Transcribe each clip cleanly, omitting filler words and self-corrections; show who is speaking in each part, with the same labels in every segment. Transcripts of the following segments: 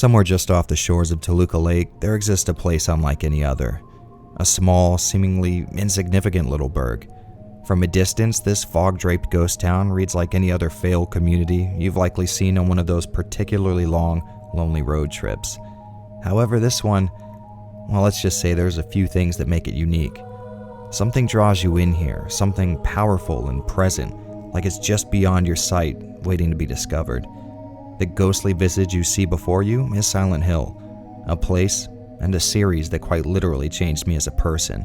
Speaker 1: Somewhere just off the shores of Toluca Lake, there exists a place unlike any other. A small, seemingly insignificant little burg. From a distance, this fog-draped ghost town reads like any other failed community you've likely seen on one of those particularly long, lonely road trips. However, this one, well, let's just say there's a few things that make it unique. Something draws you in here, something powerful and present, like it's just beyond your sight, waiting to be discovered. The ghostly visage you see before you is Silent Hill, a place and a series that quite literally changed me as a person.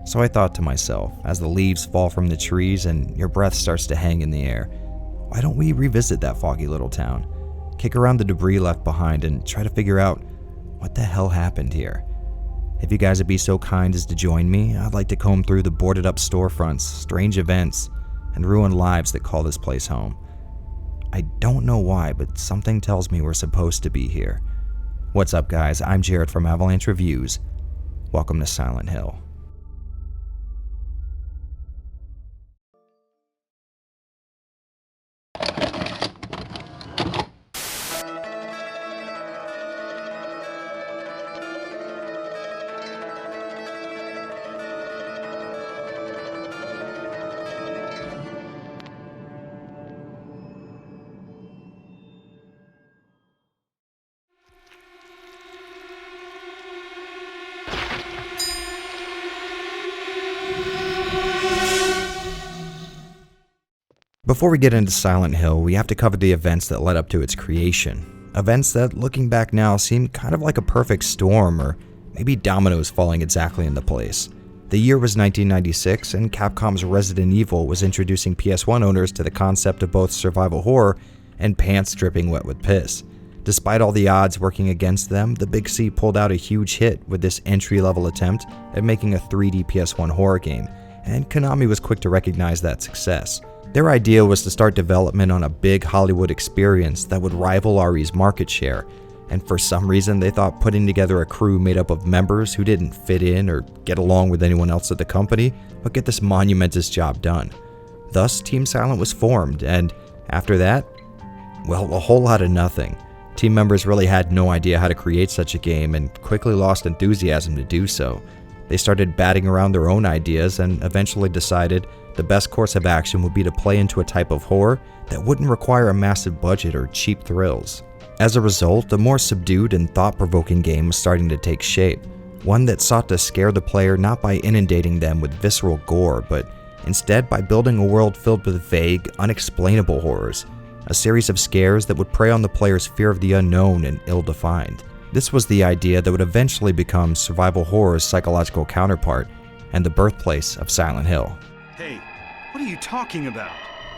Speaker 1: So I thought to myself, as the leaves fall from the trees and your breath starts to hang in the air, why don't we revisit that foggy little town, kick around the debris left behind and try to figure out what the hell happened here? If you guys would be so kind as to join me, I'd like to comb through the boarded up storefronts, strange events, and ruined lives that call this place home. I don't know why, but something tells me we're supposed to be here. What's up, guys? I'm Jared from Avalanche Reviews. Welcome to Silent Hill. Before we get into Silent Hill, we have to cover the events that led up to its creation. Events that, looking back now, seem kind of like a perfect storm, or maybe dominoes falling exactly into place. The year was 1996, and Capcom's Resident Evil was introducing PS1 owners to the concept of both survival horror and pants dripping wet with piss. Despite all the odds working against them, the Big C pulled out a huge hit with this entry-level attempt at making a 3D PS1 horror game, and Konami was quick to recognize that success. Their idea was to start development on a big Hollywood experience that would rival RE's market share, and for some reason they thought putting together a crew made up of members who didn't fit in or get along with anyone else at the company would get this monumentous job done. Thus, Team Silent was formed, and after that, well, a whole lot of nothing. Team members really had no idea how to create such a game and quickly lost enthusiasm to do so. They started batting around their own ideas and eventually decided the best course of action would be to play into a type of horror that wouldn't require a massive budget or cheap thrills. As a result, a more subdued and thought-provoking game was starting to take shape, one that sought to scare the player not by inundating them with visceral gore, but instead by building a world filled with vague, unexplainable horrors, a series of scares that would prey on the player's fear of the unknown and ill-defined. This was the idea that would eventually become survival horror's psychological counterpart and the birthplace of Silent Hill.
Speaker 2: Hey, what are you talking about?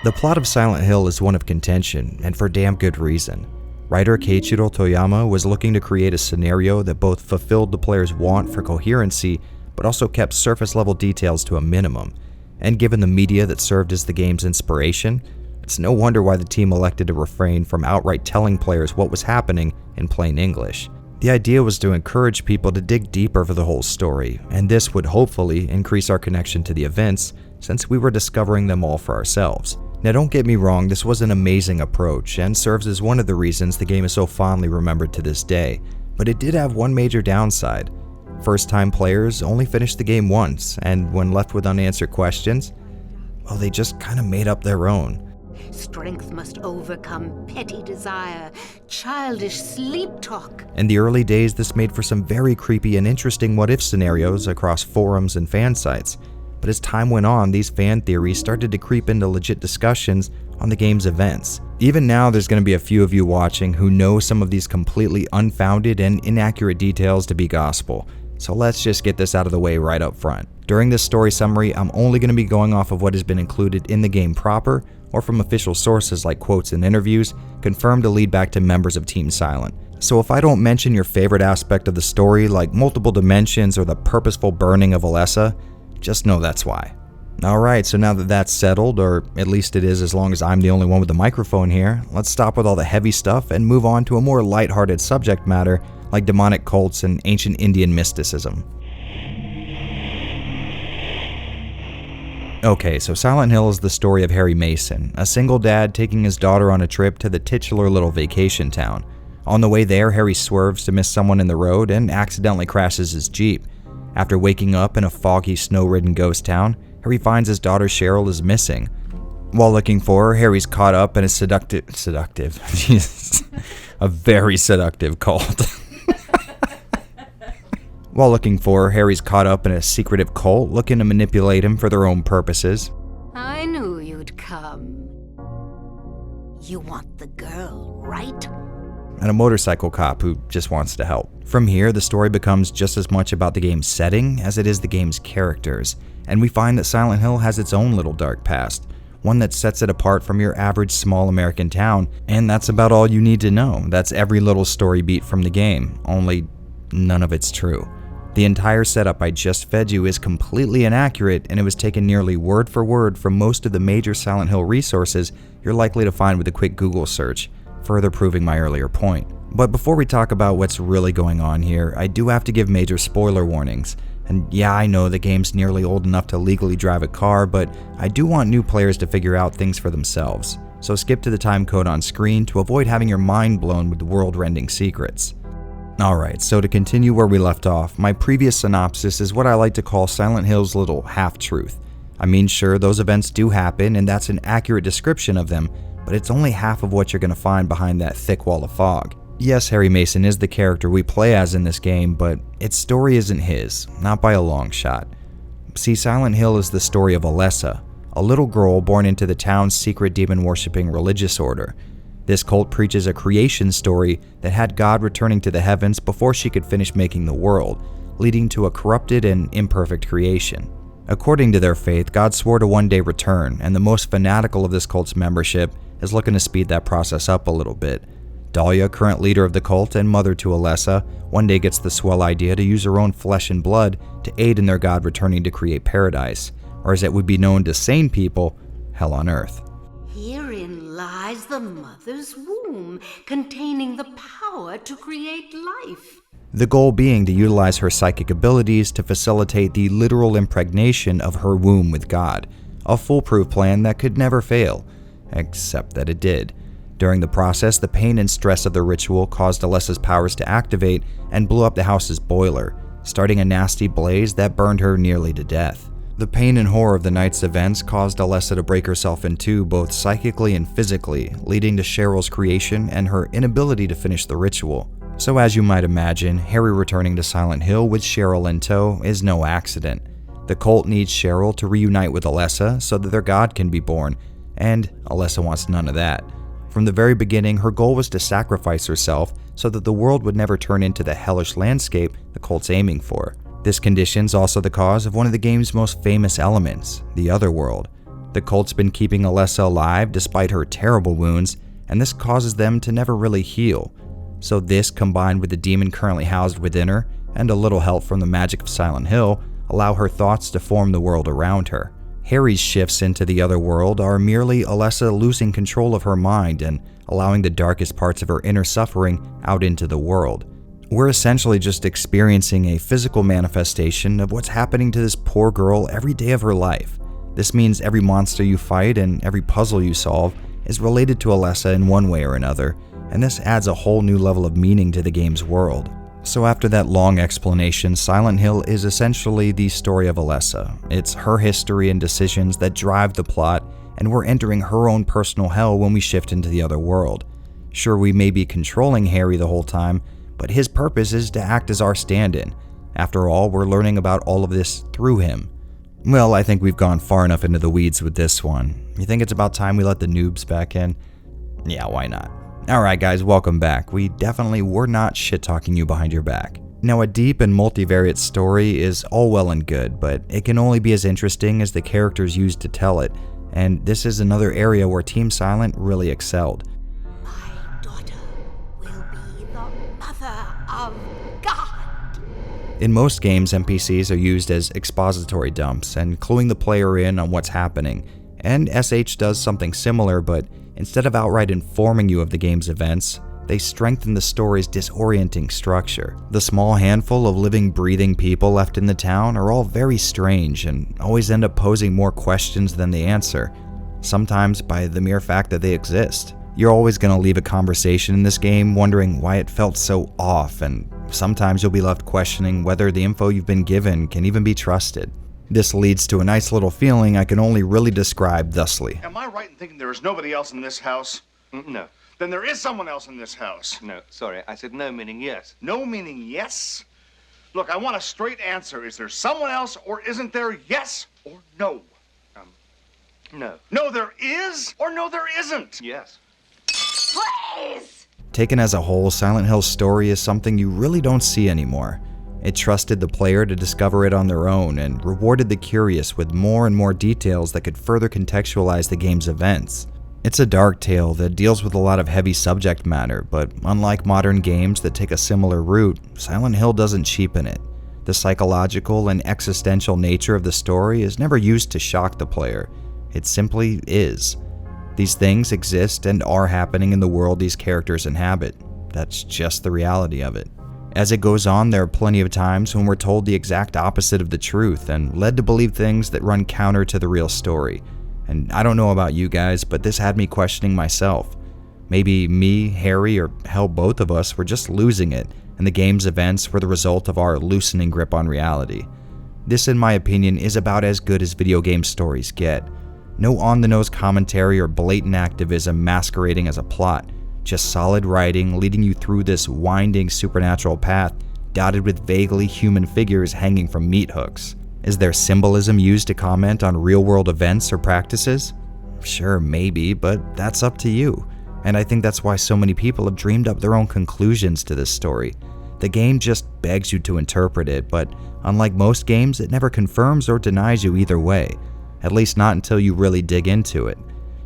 Speaker 1: The plot of Silent Hill is one of contention, and for damn good reason. Writer Keiichiro Toyama was looking to create a scenario that both fulfilled the player's want for coherency, but also kept surface-level details to a minimum. And given the media that served as the game's inspiration, it's no wonder why the team elected to refrain from outright telling players what was happening in plain English. The idea was to encourage people to dig deeper for the whole story, and this would hopefully increase our connection to the events since we were discovering them all for ourselves. Now don't get me wrong, this was an amazing approach and serves as one of the reasons the game is so fondly remembered to this day, but it did have one major downside. First-time players only finished the game once, and when left with unanswered questions, well, they just kind of made up their own.
Speaker 3: Strength must overcome petty desire, childish sleep talk.
Speaker 1: In the early days, this made for some very creepy and interesting what-if scenarios across forums and fan sites. But as time went on, these fan theories started to creep into legit discussions on the game's events. Even now, there's going to be a few of you watching who know some of these completely unfounded and inaccurate details to be gospel. So let's just get this out of the way right up front. During this story summary, I'm only going to be going off of what has been included in the game proper, or from official sources like quotes and interviews, confirmed to lead back to members of Team Silent. So if I don't mention your favorite aspect of the story, like multiple dimensions or the purposeful burning of Alessa, just know that's why. Alright, so now that that's settled, or at least it is as long as I'm the only one with the microphone here, let's stop with all the heavy stuff and move on to a more lighthearted subject matter like demonic cults and ancient Indian mysticism. Okay, so Silent Hill is the story of Harry Mason, a single dad taking his daughter on a trip to the titular little vacation town. On the way there, Harry swerves to miss someone in the road and accidentally crashes his Jeep. After waking up in a foggy, snow-ridden ghost town, Harry finds his daughter Cheryl is missing. While looking for her, Harry's caught up in a Jesus, a very seductive cult. While looking for her, Harry's caught up in a secretive cult looking to manipulate him for their own purposes.
Speaker 3: I knew you'd come. You want the girl, right?
Speaker 1: And a motorcycle cop who just wants to help. From here, the story becomes just as much about the game's setting as it is the game's characters, and we find that Silent Hill has its own little dark past, one that sets it apart from your average small American town, and that's about all you need to know. That's every little story beat from the game, only none of it's true. The entire setup I just fed you is completely inaccurate, and it was taken nearly word for word from most of the major Silent Hill resources you're likely to find with a quick Google search, further proving my earlier point. But before we talk about what's really going on here, I do have to give major spoiler warnings. And yeah, I know the game's nearly old enough to legally drive a car, but I do want new players to figure out things for themselves. So skip to the time code on screen to avoid having your mind blown with the world-rending secrets. Alright, so to continue where we left off, my previous synopsis is what I like to call Silent Hill's little half-truth. I mean, sure, those events do happen, and that's an accurate description of them, but it's only half of what you're going to find behind that thick wall of fog. Yes, Harry Mason is the character we play as in this game, but its story isn't his, not by a long shot. See, Silent Hill is the story of Alessa, a little girl born into the town's secret demon-worshipping religious order. This cult preaches a creation story that had God returning to the heavens before she could finish making the world, leading to a corrupted and imperfect creation. According to their faith, God swore to one day return, and the most fanatical of this cult's membership is looking to speed that process up a little bit. Dahlia, current leader of the cult and mother to Alessa, one day gets the swell idea to use her own flesh and blood to aid in their God returning to create paradise, or as it would be known to sane people, hell on earth.
Speaker 3: Herein lies the mother's womb, containing the power to create life.
Speaker 1: The goal being to utilize her psychic abilities to facilitate the literal impregnation of her womb with God, a foolproof plan that could never fail, except that it did. During the process, the pain and stress of the ritual caused Alessa's powers to activate and blew up the house's boiler, starting a nasty blaze that burned her nearly to death. The pain and horror of the night's events caused Alessa to break herself in two both psychically and physically, leading to Cheryl's creation and her inability to finish the ritual. So as you might imagine, Harry returning to Silent Hill with Cheryl in tow is no accident. The cult needs Cheryl to reunite with Alessa so that their god can be born, and Alessa wants none of that. From the very beginning, her goal was to sacrifice herself so that the world would never turn into the hellish landscape the cult's aiming for. This condition's also the cause of one of the game's most famous elements, the Otherworld. The cult's been keeping Alessa alive despite her terrible wounds, and this causes them to never really heal. So this, combined with the demon currently housed within her, and a little help from the magic of Silent Hill, allow her thoughts to form the world around her. Harry's shifts into the Otherworld are merely Alessa losing control of her mind and allowing the darkest parts of her inner suffering out into the world. We're essentially just experiencing a physical manifestation of what's happening to this poor girl every day of her life. This means every monster you fight and every puzzle you solve is related to Alessa in one way or another, and this adds a whole new level of meaning to the game's world. So after that long explanation, Silent Hill is essentially the story of Alessa. It's her history and decisions that drive the plot, and we're entering her own personal hell when we shift into the Otherworld. Sure, we may be controlling Harry the whole time, but his purpose is to act as our stand-in. After all, we're learning about all of this through him. Well, I think we've gone far enough into the weeds with this one. You think it's about time we let the noobs back in? Yeah, why not? Alright guys, welcome back. We definitely were not shit-talking you behind your back. Now, a deep and multivariate story is all well and good, but it can only be as interesting as the characters used to tell it, and this is another area where Team Silent really excelled.
Speaker 3: My daughter will be the mother of God.
Speaker 1: In most games, NPCs are used as expository dumps and cluing the player in on what's happening, and SH does something similar, but instead of outright informing you of the game's events, they strengthen the story's disorienting structure. The small handful of living, breathing people left in the town are all very strange and always end up posing more questions than they answer, sometimes by the mere fact that they exist. You're always going to leave a conversation in this game wondering why it felt so off, and sometimes you'll be left questioning whether the info you've been given can even be trusted. This leads to a nice little feeling I can only really describe thusly.
Speaker 2: Am I right in thinking there is nobody else in this house?
Speaker 4: No.
Speaker 2: Then there is someone else in this house.
Speaker 4: No, sorry. I said no, meaning yes.
Speaker 2: No meaning yes? Look, I want a straight answer. Is there someone else or isn't there? Yes or no?
Speaker 4: No.
Speaker 2: No, there is or no, there isn't?
Speaker 4: Yes.
Speaker 3: Please!
Speaker 1: Taken as a whole, Silent Hill's story is something you really don't see anymore. It trusted the player to discover it on their own and rewarded the curious with more and more details that could further contextualize the game's events. It's a dark tale that deals with a lot of heavy subject matter, but unlike modern games that take a similar route, Silent Hill doesn't cheapen it. The psychological and existential nature of the story is never used to shock the player. It simply is. These things exist and are happening in the world these characters inhabit. That's just the reality of it. As it goes on, there are plenty of times when we're told the exact opposite of the truth and led to believe things that run counter to the real story. And I don't know about you guys, but this had me questioning myself. Maybe me, Harry, or hell, both of us were just losing it, and the game's events were the result of our loosening grip on reality. This, in my opinion, is about as good as video game stories get. No on-the-nose commentary or blatant activism masquerading as a plot, just solid writing leading you through this winding supernatural path dotted with vaguely human figures hanging from meat hooks. Is there symbolism used to comment on real-world events or practices? Sure, maybe, but that's up to you. And I think that's why so many people have dreamed up their own conclusions to this story. The game just begs you to interpret it, but unlike most games, it never confirms or denies you either way. At least not until you really dig into it.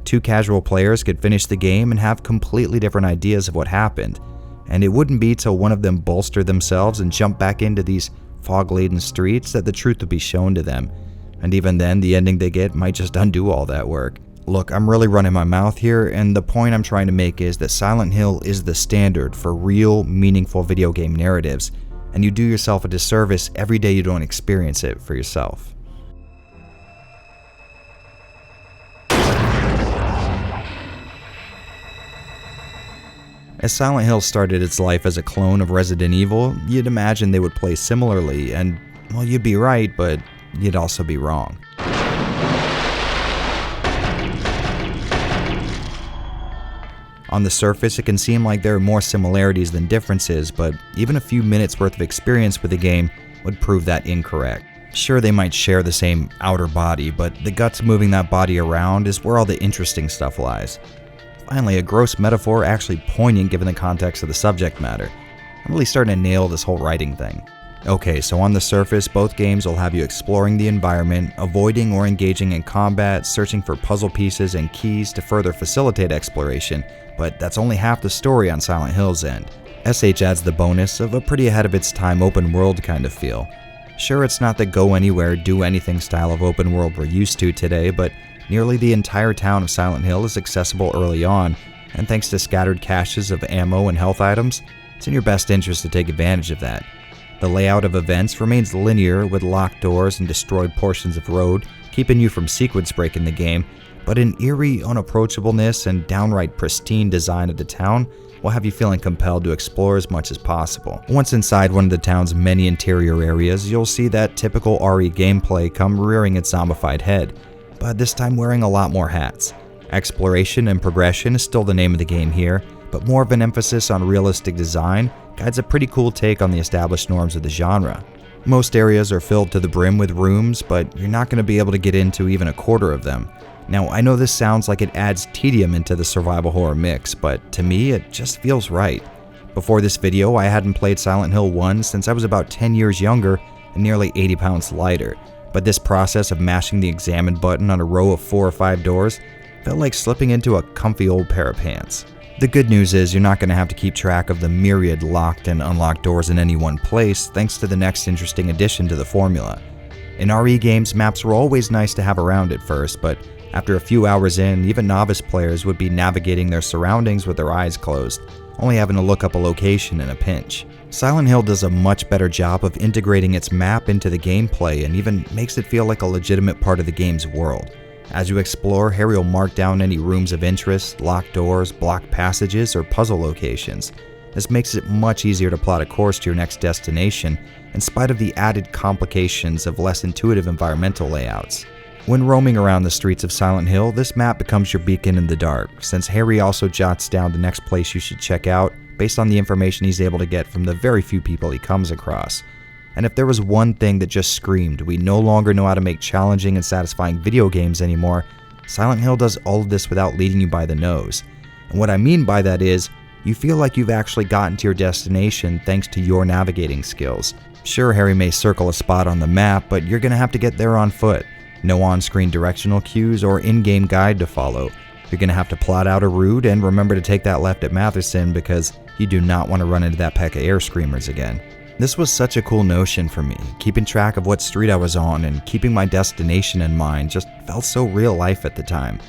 Speaker 1: Two casual players could finish the game and have completely different ideas of what happened, and it wouldn't be till one of them bolstered themselves and jumped back into these fog-laden streets that the truth would be shown to them, and even then the ending they get might just undo all that work. Look, I'm really running my mouth here, and the point I'm trying to make is that Silent Hill is the standard for real, meaningful video game narratives, and you do yourself a disservice every day you don't experience it for yourself. As Silent Hill started its life as a clone of Resident Evil, you'd imagine they would play similarly, and, well, you'd be right, but you'd also be wrong. On the surface, it can seem like there are more similarities than differences, but even a few minutes worth of experience with the game would prove that incorrect. Sure, they might share the same outer body, but the guts moving that body around is where all the interesting stuff lies. Finally, a gross metaphor actually poignant given the context of the subject matter. I'm really starting to nail this whole writing thing. Okay, so on the surface, both games will have you exploring the environment, avoiding or engaging in combat, searching for puzzle pieces and keys to further facilitate exploration, but that's only half the story on Silent Hill's end. SH adds the bonus of a pretty ahead of its time open world kind of feel. Sure, it's not the go anywhere, do anything style of open world we're used to today, but nearly the entire town of Silent Hill is accessible early on, and thanks to scattered caches of ammo and health items, it's in your best interest to take advantage of that. The layout of events remains linear with locked doors and destroyed portions of road, keeping you from sequence breaking the game, but an eerie unapproachableness and downright pristine design of the town will have you feeling compelled to explore as much as possible. Once inside one of the town's many interior areas, you'll see that typical RE gameplay come rearing its zombified head, but this time wearing a lot more hats. Exploration and progression is still the name of the game here, but more of an emphasis on realistic design guides a pretty cool take on the established norms of the genre. Most areas are filled to the brim with rooms, but you're not going to be able to get into even a quarter of them. Now, I know this sounds like it adds tedium into the survival horror mix, but to me, it just feels right. Before this video, I hadn't played Silent Hill 1 since I was about 10 years younger and nearly 80 pounds lighter. But this process of mashing the examine button on a row of 4 or 5 doors felt like slipping into a comfy old pair of pants. The good news is you're not going to have to keep track of the myriad locked and unlocked doors in any one place thanks to the next interesting addition to the formula. In RE games, maps were always nice to have around at first, but after a few hours in, even novice players would be navigating their surroundings with their eyes closed, only having to look up a location in a pinch. Silent Hill does a much better job of integrating its map into the gameplay and even makes it feel like a legitimate part of the game's world. As you explore, Harry will mark down any rooms of interest, locked doors, blocked passages, or puzzle locations. This makes it much easier to plot a course to your next destination, in spite of the added complications of less intuitive environmental layouts. When roaming around the streets of Silent Hill, this map becomes your beacon in the dark, since Harry also jots down the next place you should check out based on the information he's able to get from the very few people he comes across. And if there was one thing that just screamed, we no longer know how to make challenging and satisfying video games anymore, Silent Hill does all of this without leading you by the nose. And what I mean by that is, you feel like you've actually gotten to your destination thanks to your navigating skills. Sure, Harry may circle a spot on the map, but you're gonna have to get there on foot. No on-screen directional cues or in-game guide to follow. You're gonna have to plot out a route and remember to take that left at Matheson because you do not want to run into that pack of air screamers again. This was such a cool notion for me. Keeping track of what street I was on and keeping my destination in mind just felt so real life at the time.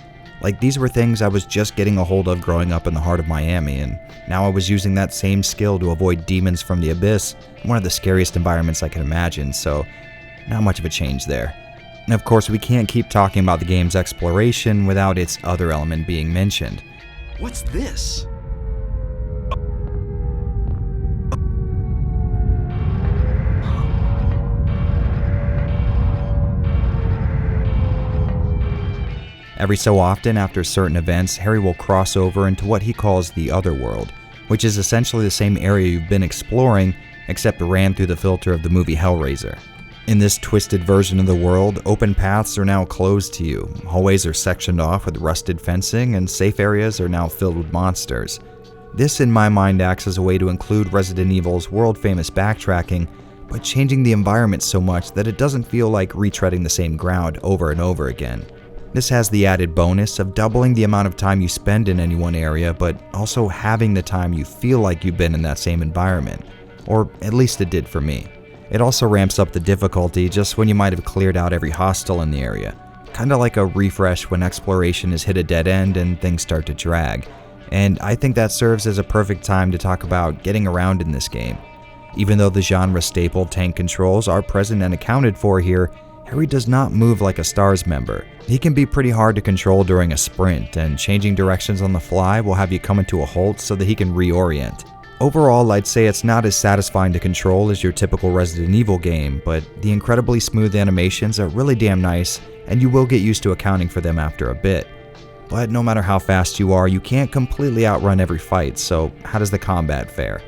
Speaker 1: Like these were things I was just getting a hold of growing up in the heart of Miami, and now I was using that same skill to avoid demons from the abyss, one of the scariest environments I can imagine, so not much of a change there. And of course, we can't keep talking about the game's exploration without its other element being mentioned.
Speaker 5: What's this?
Speaker 1: Every so often, after certain events, Harry will cross over into what he calls the Other World, which is essentially the same area you've been exploring, except ran through the filter of the movie Hellraiser. In this twisted version of the world, open paths are now closed to you, hallways are sectioned off with rusted fencing, and safe areas are now filled with monsters. This, in my mind, acts as a way to include Resident Evil's world-famous backtracking, but changing the environment so much that it doesn't feel like retreading the same ground over and over again. This has the added bonus of doubling the amount of time you spend in any one area, but also having the time you feel like you've been in that same environment. Or at least it did for me. It also ramps up the difficulty just when you might have cleared out every hostile in the area. Kinda like a refresh when exploration has hit a dead end and things start to drag. And I think that serves as a perfect time to talk about getting around in this game. Even though the genre staple tank controls are present and accounted for here, Harry does not move like a STARS member. He can be pretty hard to control during a sprint, and changing directions on the fly will have you come into a halt so that he can reorient. Overall, I'd say it's not as satisfying to control as your typical Resident Evil game, but the incredibly smooth animations are really damn nice, and you will get used to accounting for them after a bit. But no matter how fast you are, you can't completely outrun every fight, so how does the combat fare?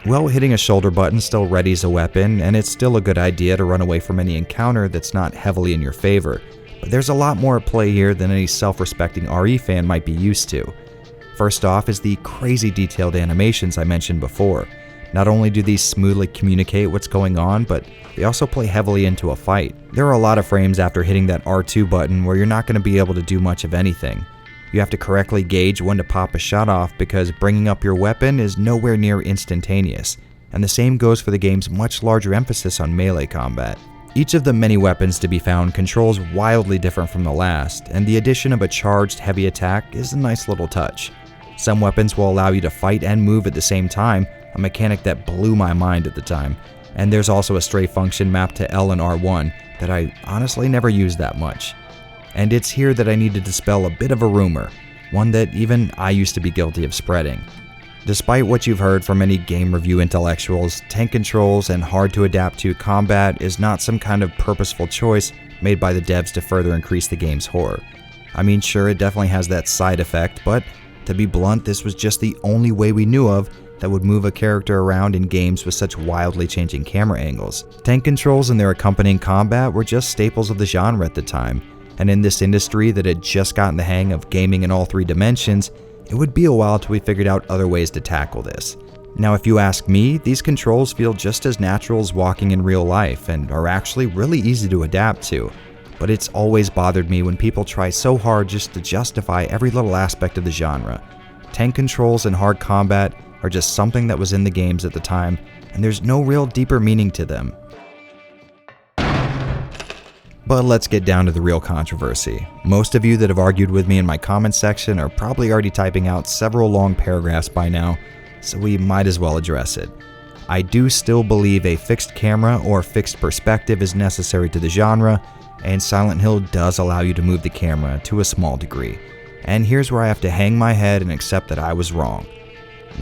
Speaker 1: Well, hitting a shoulder button still readies a weapon, and it's still a good idea to run away from any encounter that's not heavily in your favor. But there's a lot more at play here than any self-respecting RE fan might be used to. First off is the crazy detailed animations I mentioned before. Not only do these smoothly communicate what's going on, but they also play heavily into a fight. There are a lot of frames after hitting that R2 button where you're not going to be able to do much of anything. You have to correctly gauge when to pop a shot off because bringing up your weapon is nowhere near instantaneous, and the same goes for the game's much larger emphasis on melee combat. Each of the many weapons to be found controls wildly different from the last, and the addition of a charged heavy attack is a nice little touch. Some weapons will allow you to fight and move at the same time, a mechanic that blew my mind at the time, and there's also a stray function mapped to L and R1 that I honestly never used that much. And it's here that I need to dispel a bit of a rumor, one that even I used to be guilty of spreading. Despite what you've heard from many game review intellectuals, tank controls and hard to adapt to combat is not some kind of purposeful choice made by the devs to further increase the game's horror. I mean, sure, it definitely has that side effect, but to be blunt, this was just the only way we knew of that would move a character around in games with such wildly changing camera angles. Tank controls and their accompanying combat were just staples of the genre at the time. And in this industry that had just gotten the hang of gaming in all three dimensions, it would be a while till we figured out other ways to tackle this. Now, if you ask me, these controls feel just as natural as walking in real life and are actually really easy to adapt to. But it's always bothered me when people try so hard just to justify every little aspect of the genre. Tank controls and hard combat are just something that was in the games at the time, and there's no real deeper meaning to them. But let's get down to the real controversy. Most of you that have argued with me in my comments section are probably already typing out several long paragraphs by now, so we might as well address it. I do still believe a fixed camera or fixed perspective is necessary to the genre, and Silent Hill does allow you to move the camera to a small degree. And here's where I have to hang my head and accept that I was wrong.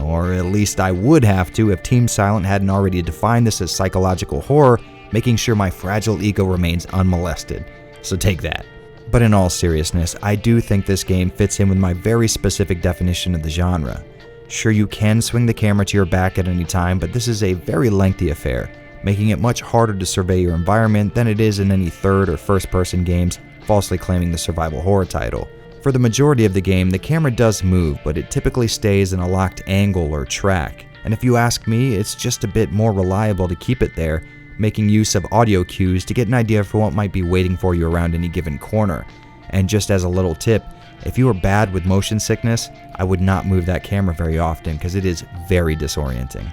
Speaker 1: Or at least I would have to if Team Silent hadn't already defined this as psychological horror, making sure my fragile ego remains unmolested. So take that. But in all seriousness, I do think this game fits in with my very specific definition of the genre. Sure, you can swing the camera to your back at any time, but this is a very lengthy affair, making it much harder to survey your environment than it is in any third or first-person games falsely claiming the survival horror title. For the majority of the game, the camera does move, but it typically stays in a locked angle or track, and if you ask me, it's just a bit more reliable to keep it there, making use of audio cues to get an idea for what might be waiting for you around any given corner. And just as a little tip, if you are bad with motion sickness, I would not move that camera very often because it is very disorienting.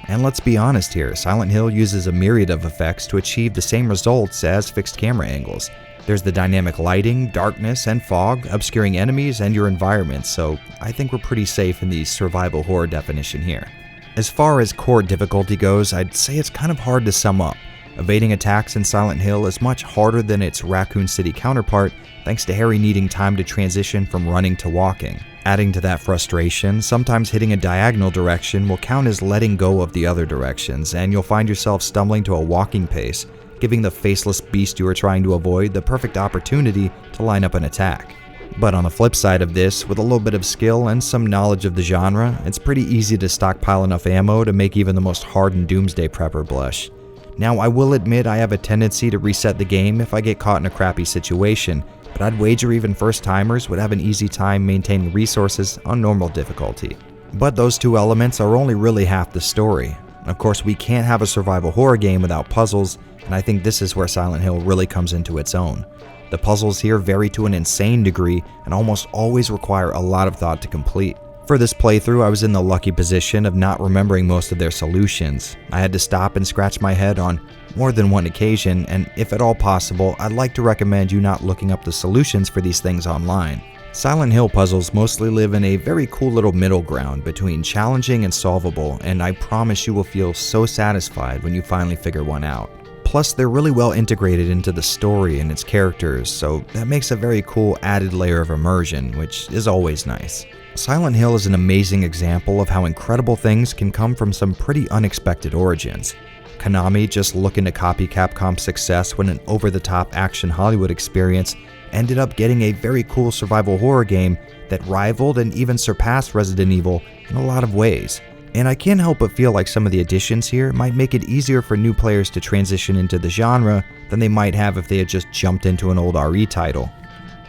Speaker 1: And let's be honest here, Silent Hill uses a myriad of effects to achieve the same results as fixed camera angles. There's the dynamic lighting, darkness, and fog, obscuring enemies and your environment, so I think we're pretty safe in the survival horror definition here. As far as core difficulty goes, I'd say it's kind of hard to sum up. Evading attacks in Silent Hill is much harder than its Raccoon City counterpart, thanks to Harry needing time to transition from running to walking. Adding to that frustration, sometimes hitting a diagonal direction will count as letting go of the other directions, and you'll find yourself stumbling to a walking pace, giving the faceless beast you are trying to avoid the perfect opportunity to line up an attack. But on the flip side of this, with a little bit of skill and some knowledge of the genre, it's pretty easy to stockpile enough ammo to make even the most hardened doomsday prepper blush. Now, I will admit I have a tendency to reset the game if I get caught in a crappy situation, but I'd wager even first-timers would have an easy time maintaining resources on normal difficulty. But those two elements are only really half the story. Of course, we can't have a survival horror game without puzzles, and I think this is where Silent Hill really comes into its own. The puzzles here vary to an insane degree and almost always require a lot of thought to complete. For this playthrough, I was in the lucky position of not remembering most of their solutions. I had to stop and scratch my head on more than one occasion, and if at all possible, I'd like to recommend you not looking up the solutions for these things online. Silent Hill puzzles mostly live in a very cool little middle ground between challenging and solvable, and I promise you will feel so satisfied when you finally figure one out. Plus, they're really well integrated into the story and its characters, so that makes a very cool added layer of immersion, which is always nice. Silent Hill is an amazing example of how incredible things can come from some pretty unexpected origins. Konami, just looking to copy Capcom's success with an over-the-top action Hollywood experience, ended up getting a very cool survival horror game that rivaled and even surpassed Resident Evil in a lot of ways. And I can't help but feel like some of the additions here might make it easier for new players to transition into the genre than they might have if they had just jumped into an old RE title.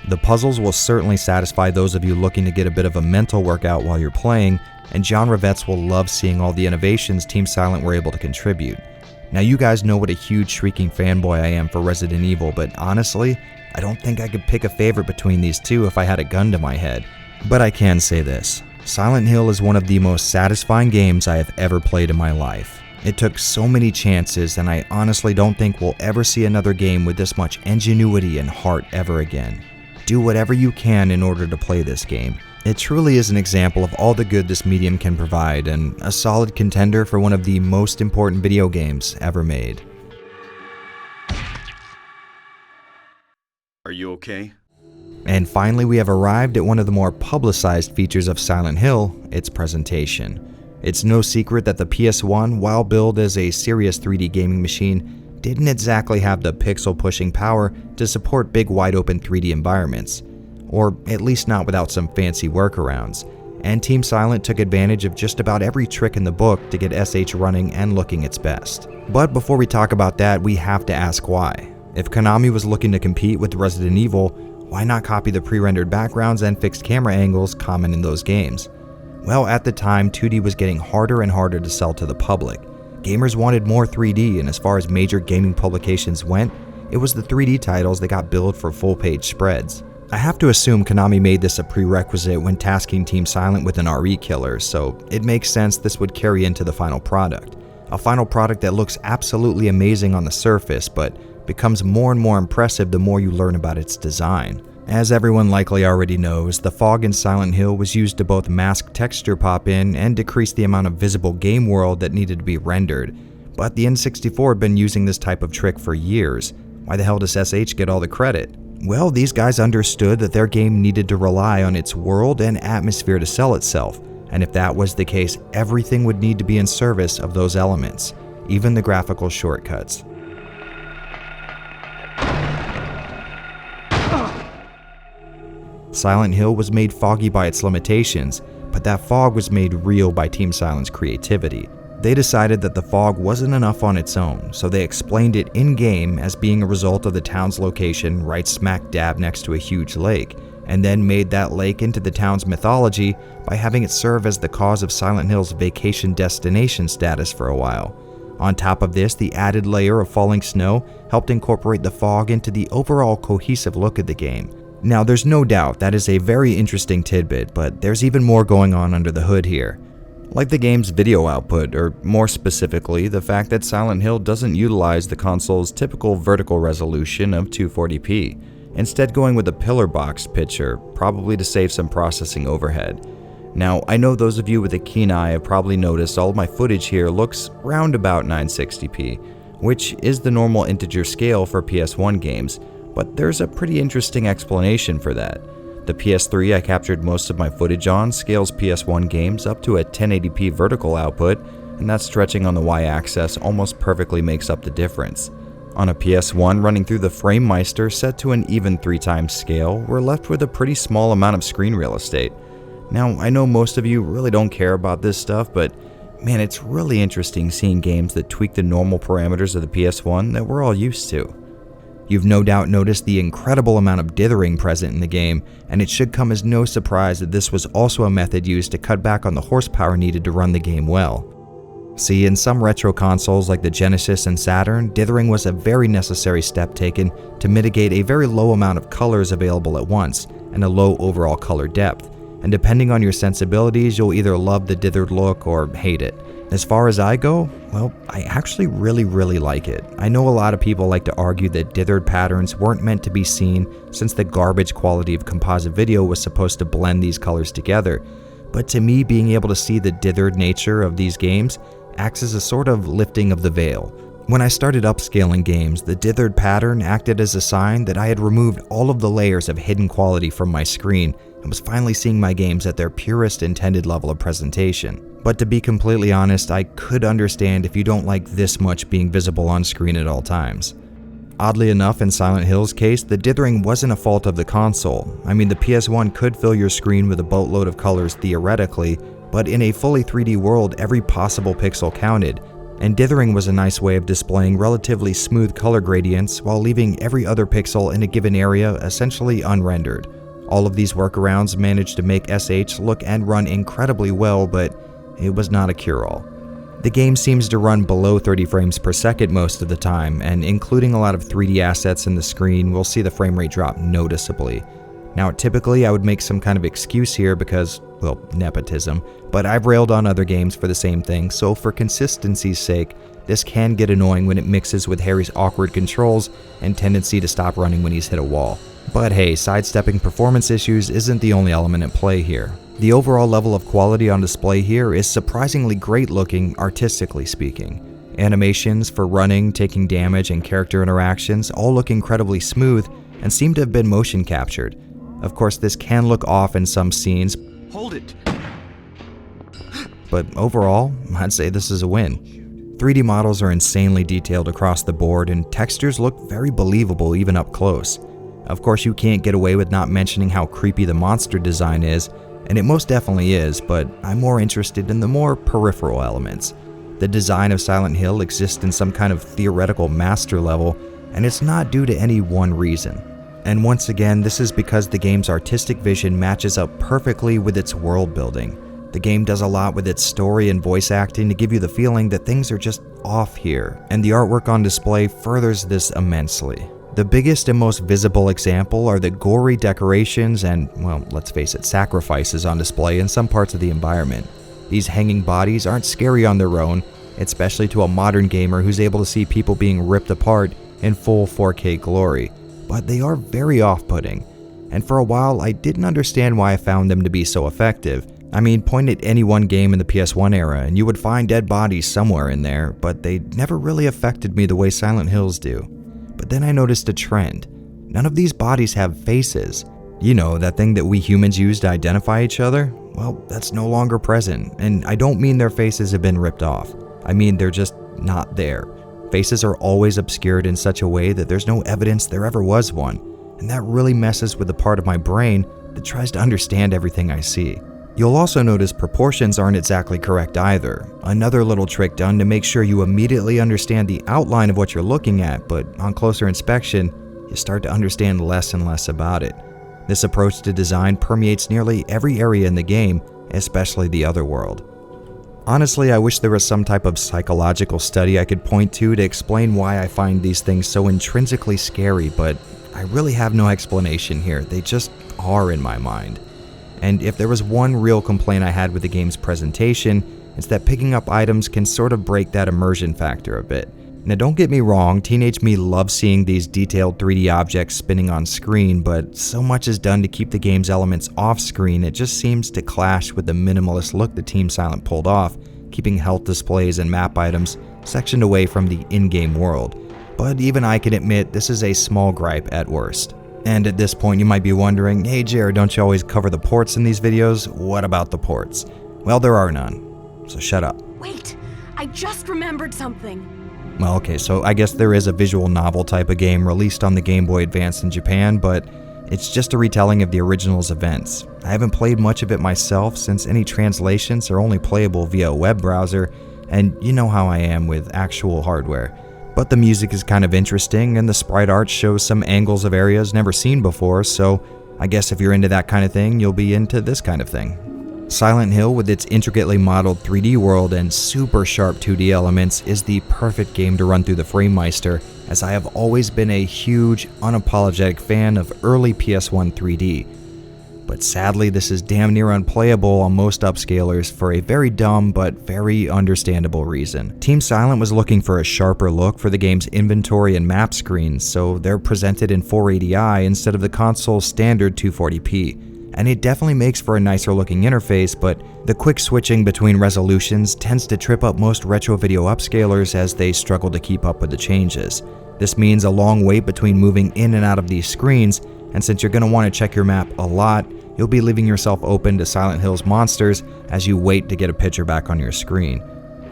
Speaker 1: The puzzles will certainly satisfy those of you looking to get a bit of a mental workout while you're playing, and genre vets will love seeing all the innovations Team Silent were able to contribute. Now, you guys know what a huge shrieking fanboy I am for Resident Evil, but honestly, I don't think I could pick a favorite between these two if I had a gun to my head. But I can say this. Silent Hill is one of the most satisfying games I have ever played in my life. It took so many chances, and I honestly don't think we'll ever see another game with this much ingenuity and heart ever again. Do whatever you can in order to play this game. It truly is an example of all the good this medium can provide, and a solid contender for one of the most important video games ever made.
Speaker 5: Are you okay?
Speaker 1: And finally, we have arrived at one of the more publicized features of Silent Hill, its presentation. It's no secret that the PS1, while billed as a serious 3D gaming machine, didn't exactly have the pixel-pushing power to support big wide-open 3D environments, or at least not without some fancy workarounds, and Team Silent took advantage of just about every trick in the book to get SH running and looking its best. But before we talk about that, we have to ask why. If Konami was looking to compete with Resident Evil, why not copy the pre-rendered backgrounds and fixed camera angles common in those games? Well, at the time, 2D was getting harder and harder to sell to the public. Gamers wanted more 3D, and as far as major gaming publications went, it was the 3D titles that got billed for full-page spreads. I have to assume Konami made this a prerequisite when tasking Team Silent with an RE killer, so it makes sense this would carry into the final product. A final product that looks absolutely amazing on the surface, but becomes more and more impressive the more you learn about its design. As everyone likely already knows, the fog in Silent Hill was used to both mask texture pop-in and decrease the amount of visible game world that needed to be rendered. But the N64 had been using this type of trick for years. Why the hell does SH get all the credit? Well, these guys understood that their game needed to rely on its world and atmosphere to sell itself, and if that was the case, everything would need to be in service of those elements, even the graphical shortcuts. Silent Hill was made foggy by its limitations, but that fog was made real by Team Silent's creativity. They decided that the fog wasn't enough on its own, so they explained it in-game as being a result of the town's location right smack dab next to a huge lake, and then made that lake into the town's mythology by having it serve as the cause of Silent Hill's vacation destination status for a while. On top of this, the added layer of falling snow helped incorporate the fog into the overall cohesive look of the game. Now, there's no doubt that is a very interesting tidbit, but there's even more going on under the hood here. Like the game's video output, or more specifically, the fact that Silent Hill doesn't utilize the console's typical vertical resolution of 240p, instead going with a pillar box picture, probably to save some processing overhead. Now, I know those of you with a keen eye have probably noticed all of my footage here looks round about 960p, which is the normal integer scale for PS1 games, but there's a pretty interesting explanation for that. The PS3 I captured most of my footage on scales PS1 games up to a 1080p vertical output, and that stretching on the Y-axis almost perfectly makes up the difference. On a PS1 running through the FrameMeister set to an even 3x scale, we're left with a pretty small amount of screen real estate. Now, I know most of you really don't care about this stuff, but man, it's really interesting seeing games that tweak the normal parameters of the PS1 that we're all used to. You've no doubt noticed the incredible amount of dithering present in the game, and it should come as no surprise that this was also a method used to cut back on the horsepower needed to run the game well. See, in some retro consoles like the Genesis and Saturn, dithering was a very necessary step taken to mitigate a very low amount of colors available at once, and a low overall color depth, and depending on your sensibilities, you'll either love the dithered look or hate it. As far as I go, well, I actually really like it. I know a lot of people like to argue that dithered patterns weren't meant to be seen since the garbage quality of composite video was supposed to blend these colors together, but to me, being able to see the dithered nature of these games acts as a sort of lifting of the veil. When I started upscaling games, the dithered pattern acted as a sign that I had removed all of the layers of hidden quality from my screen and was finally seeing my games at their purest intended level of presentation. But to be completely honest, I could understand if you don't like this much being visible on screen at all times. Oddly enough, in Silent Hill's case, the dithering wasn't a fault of the console. I mean, the PS1 could fill your screen with a boatload of colors theoretically, but in a fully 3D world, every possible pixel counted, and dithering was a nice way of displaying relatively smooth color gradients while leaving every other pixel in a given area essentially unrendered. All of these workarounds managed to make SH look and run incredibly well, but it was not a cure-all. The game seems to run below 30 frames per second most of the time, and including a lot of 3D assets in the screen, we'll see the frame rate drop noticeably. Now, typically I would make some kind of excuse here because, well, nepotism, but I've railed on other games for the same thing, so for consistency's sake, this can get annoying when it mixes with Harry's awkward controls and tendency to stop running when he's hit a wall. But hey, sidestepping performance issues isn't the only element at play here. The overall level of quality on display here is surprisingly great looking, artistically speaking. Animations for running, taking damage, and character interactions all look incredibly smooth and seem to have been motion captured. Of course, this can look off in some scenes.
Speaker 5: Hold it!
Speaker 1: But overall, I'd say this is a win. 3D models are insanely detailed across the board, and textures look very believable even up close. Of course, you can't get away with not mentioning how creepy the monster design is, and it most definitely is, but I'm more interested in the more peripheral elements. The design of Silent Hill exists in some kind of theoretical master level, and it's not due to any one reason. And once again, this is because the game's artistic vision matches up perfectly with its world building. The game does a lot with its story and voice acting to give you the feeling that things are just off here, and the artwork on display furthers this immensely. The biggest and most visible example are the gory decorations and, well, let's face it, sacrifices on display in some parts of the environment. These hanging bodies aren't scary on their own, especially to a modern gamer who's able to see people being ripped apart in full 4K glory, but they are very off-putting. and for a while I didn't understand why I found them to be so effective. I mean, point at any one game in the PS1 era and you would find dead bodies somewhere in there, but they never really affected me the way Silent Hills do. But then I noticed a trend. None of these bodies have faces. You know, that thing that we humans use to identify each other? Well, that's no longer present, and I don't mean their faces have been ripped off. I mean they're just not there. Faces are always obscured in such a way that there's no evidence there ever was one, and that really messes with the part of my brain that tries to understand everything I see. You'll also notice proportions aren't exactly correct either. Another little trick done to make sure you immediately understand the outline of what you're looking at, but on closer inspection, you start to understand less and less about it. This approach to design permeates nearly every area in the game, especially the other world. Honestly, I wish there was some type of psychological study I could point to explain why I find these things so intrinsically scary, but I really have no explanation here. They just are in my mind. And if there was one real complaint I had with the game's presentation, it's that picking up items can sort of break that immersion factor a bit. Now don't get me wrong, teenage me loves seeing these detailed 3D objects spinning on screen, but so much is done to keep the game's elements off screen, it just seems to clash with the minimalist look that Team Silent pulled off, keeping health displays and map items sectioned away from the in-game world. But even I can admit this is a small gripe at worst. And at this point you might be wondering, hey Jared, don't you always cover the ports in these videos? What about the ports? Well, there are none, so shut up.
Speaker 6: Wait, I just remembered something.
Speaker 1: Well, okay, so I guess there is a visual novel type of game released on the Game Boy Advance in Japan, but it's just a retelling of the original's events. I haven't played much of it myself since any translations are only playable via a web browser, and you know how I am with actual hardware. But the music is kind of interesting, and the sprite art shows some angles of areas never seen before, so I guess if you're into that kind of thing, you'll be into this kind of thing. Silent Hill, with its intricately modeled 3D world and super sharp 2D elements, is the perfect game to run through the FrameMeister, as I have always been a huge, unapologetic fan of early PS1 3D. But sadly, this is damn near unplayable on most upscalers for a very dumb but very understandable reason. Team Silent was looking for a sharper look for the game's inventory and map screens, so they're presented in 480i instead of the console's standard 240p. And it definitely makes for a nicer looking interface, but the quick switching between resolutions tends to trip up most retro video upscalers as they struggle to keep up with the changes. This means a long wait between moving in and out of these screens, and since you're going to want to check your map a lot, you'll be leaving yourself open to Silent Hill's monsters as you wait to get a picture back on your screen.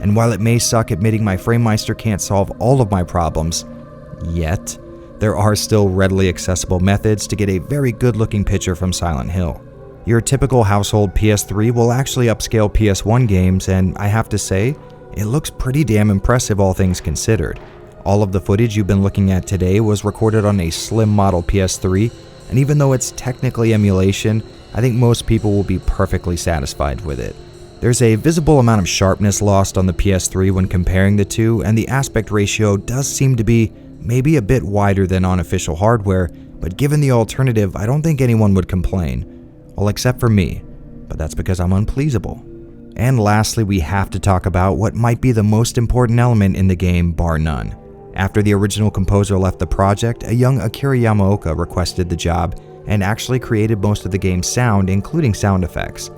Speaker 1: And while it may suck admitting my FrameMeister can't solve all of my problems, yet, there are still readily accessible methods to get a very good looking picture from Silent Hill. Your typical household PS3 will actually upscale PS1 games, and I have to say, it looks pretty damn impressive all things considered. All of the footage you've been looking at today was recorded on a slim model PS3, and even though it's technically emulation, I think most people will be perfectly satisfied with it. There's a visible amount of sharpness lost on the PS3 when comparing the two, and the aspect ratio does seem to be maybe a bit wider than on official hardware, but given the alternative, I don't think anyone would complain. Well, except for me, but that's because I'm unpleasable. And lastly, we have to talk about what might be the most important element in the game, bar none. After the original composer left the project, a young Akira Yamaoka requested the job and actually created most of the game's sound, including sound effects.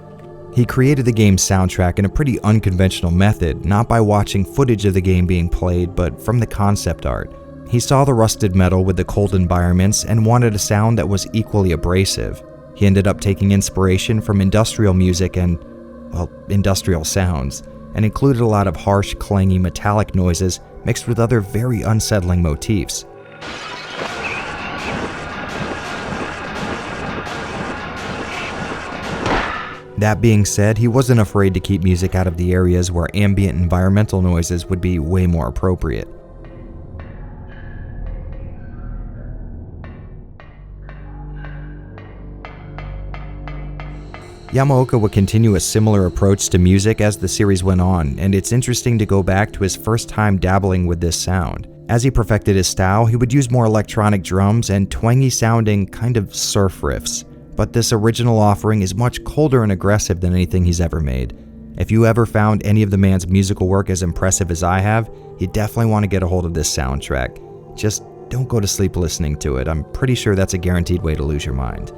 Speaker 1: He created the game's soundtrack in a pretty unconventional method, not by watching footage of the game being played, but from the concept art. He saw the rusted metal with the cold environments and wanted a sound that was equally abrasive. He ended up taking inspiration from industrial music and, well, industrial sounds, and included a lot of harsh, clangy, metallic noises mixed with other very unsettling motifs. That being said, he wasn't afraid to keep music out of the areas where ambient environmental noises would be way more appropriate. Yamaoka would continue a similar approach to music as the series went on, and it's interesting to go back to his first time dabbling with this sound. As he perfected his style, he would use more electronic drums and twangy sounding kind of surf riffs. But this original offering is much colder and aggressive than anything he's ever made. If you ever found any of the man's musical work as impressive as I have, you definitely want to get a hold of this soundtrack. Just don't go to sleep listening to it. I'm pretty sure that's a guaranteed way to lose your mind.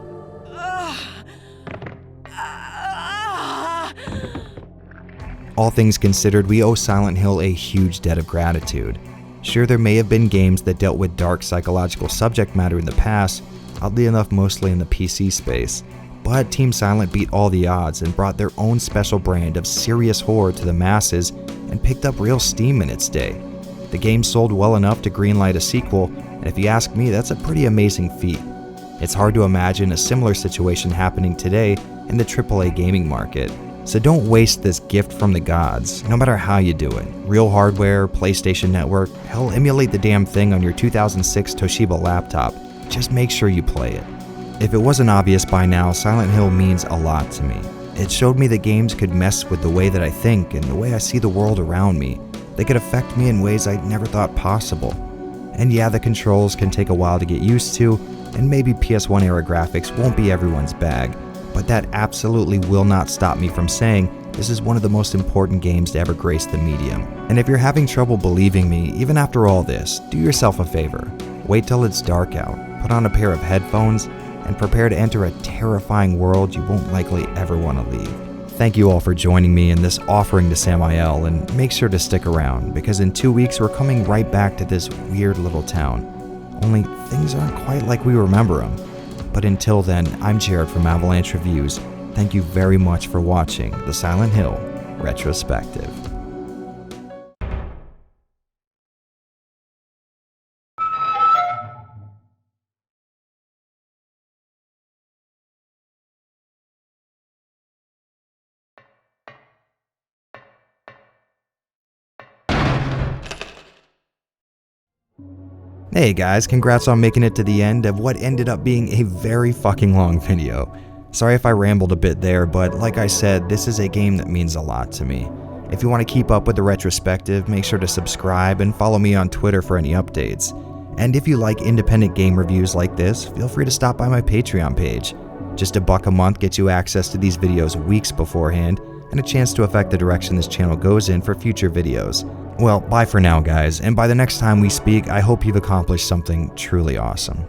Speaker 1: All things considered, we owe Silent Hill a huge debt of gratitude. Sure, there may have been games that dealt with dark psychological subject matter in the past, oddly enough mostly in the PC space, but Team Silent beat all the odds and brought their own special brand of serious horror to the masses and picked up real steam in its day. The game sold well enough to greenlight a sequel, and if you ask me, that's a pretty amazing feat. It's hard to imagine a similar situation happening today in the AAA gaming market. So don't waste this gift from the gods, no matter how you do it. Real hardware, PlayStation Network, hell, emulate the damn thing on your 2006 Toshiba laptop. Just make sure you play it. If it wasn't obvious by now, Silent Hill means a lot to me. It showed me that games could mess with the way that I think and the way I see the world around me. They could affect me in ways I never thought possible. And yeah, the controls can take a while to get used to, and maybe PS1 era graphics won't be everyone's bag, but that absolutely will not stop me from saying this is one of the most important games to ever grace the medium. And if you're having trouble believing me, even after all this, do yourself a favor. Wait till it's dark out, put on a pair of headphones, and prepare to enter a terrifying world you won't likely ever want to leave. Thank you all for joining me in this offering to Samael, and make sure to stick around, because in 2 weeks we're coming right back to this weird little town. Only things aren't quite like we remember them. But until then, I'm Jared from Avalanche Reviews. Thank you very much for watching the Silent Hill Retrospective. Hey guys, congrats on making it to the end of what ended up being a very fucking long video. Sorry if I rambled a bit there, but like I said, this is a game that means a lot to me. If you want to keep up with the retrospective, make sure to subscribe and follow me on Twitter for any updates. And if you like independent game reviews like this, feel free to stop by my Patreon page. Just $1 a month gets you access to these videos weeks beforehand, and a chance to affect the direction this channel goes in for future videos. Well, bye for now guys, and by the next time we speak, I hope you've accomplished something truly awesome.